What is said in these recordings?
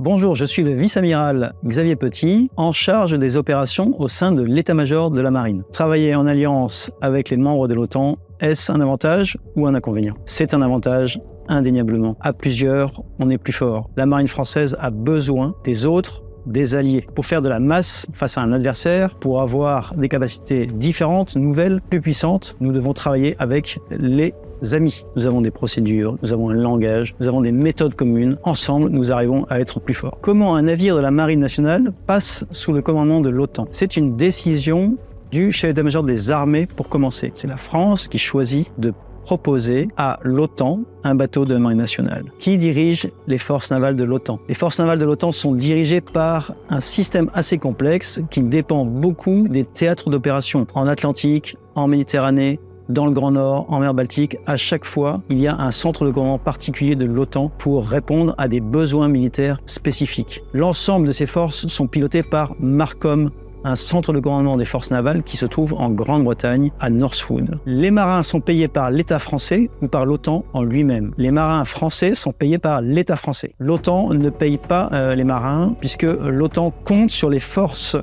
Bonjour, je suis le vice-amiral Xavier Petit, en charge des opérations au sein de l'état-major de la marine. Travailler en alliance avec les membres de l'OTAN, est-ce un avantage ou un inconvénient? C'est un avantage, indéniablement. À plusieurs, on est plus fort. La marine française a besoin des autres, des alliés, pour faire de la masse face à un adversaire, pour avoir des capacités différentes, nouvelles, plus puissantes. Nous devons travailler avec les amis. Nous avons des procédures, nous avons un langage, nous avons des méthodes communes. Ensemble, nous arrivons à être plus forts. Comment un navire de la marine nationale passe sous le commandement de l'OTAN? C'est une décision du chef d'état-major des armées pour commencer. C'est la France qui choisit de proposer à l'OTAN un bateau de la marine nationale. Qui dirige les forces navales de l'OTAN? Les forces navales de l'OTAN sont dirigées par un système assez complexe qui dépend beaucoup des théâtres d'opération en Atlantique, en Méditerranée, dans le Grand Nord, en mer Baltique. À chaque fois, il y a un centre de commandement particulier de l'OTAN pour répondre à des besoins militaires spécifiques. L'ensemble de ces forces sont pilotées par Marcom, un centre de commandement des forces navales qui se trouve en Grande-Bretagne, à Northwood. Les marins sont payés par l'État français ou par l'OTAN en lui-même. Les marins français sont payés par l'État français. L'OTAN ne paye pas les marins puisque l'OTAN compte sur les forces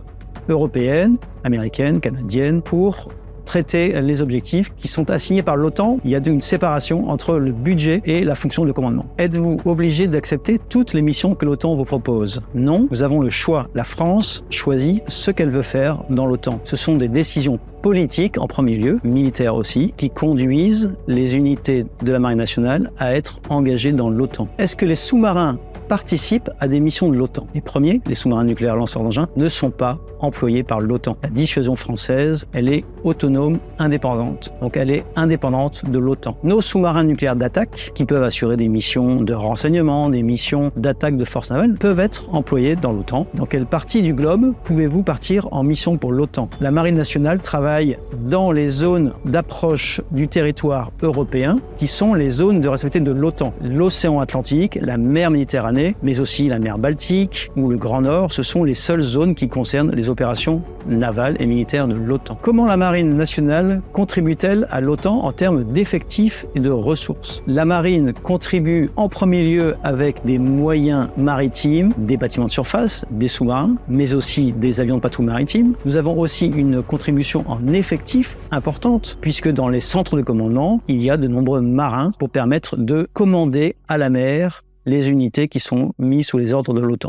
européennes, américaines, canadiennes pour traiter les objectifs qui sont assignés par l'OTAN. Il y a une séparation entre le budget et la fonction de commandement. Êtes-vous obligé d'accepter toutes les missions que l'OTAN vous propose? Non, nous avons le choix. La France choisit ce qu'elle veut faire dans l'OTAN. Ce sont des décisions politiques en premier lieu, militaires aussi, qui conduisent les unités de la marine nationale à être engagées dans l'OTAN. Est-ce que les sous-marins participent à des missions de l'OTAN? Les premiers, les sous-marins nucléaires lanceurs d'engins, ne sont pas employés par l'OTAN. La dissuasion française, elle est autonome, indépendante. Donc elle est indépendante de l'OTAN. Nos sous-marins nucléaires d'attaque, qui peuvent assurer des missions de renseignement, des missions d'attaque de forces navales, peuvent être employés dans l'OTAN. Dans quelle partie du globe pouvez-vous partir en mission pour l'OTAN? La marine nationale travaille dans les zones d'approche du territoire européen, qui sont les zones de responsabilité de l'OTAN. L'océan Atlantique, la mer Méditerranée, mais aussi la mer Baltique ou le Grand Nord, ce sont les seules zones qui concernent les opérations navales et militaires de l'OTAN. Comment la marine nationale contribue-t-elle à l'OTAN en termes d'effectifs et de ressources? La marine contribue en premier lieu avec des moyens maritimes, des bâtiments de surface, des sous-marins, mais aussi des avions de patrouille maritime. Nous avons aussi une contribution en effectifs importante, puisque dans les centres de commandement, il y a de nombreux marins pour permettre de commander à la mer les unités qui sont mises sous les ordres de l'OTAN.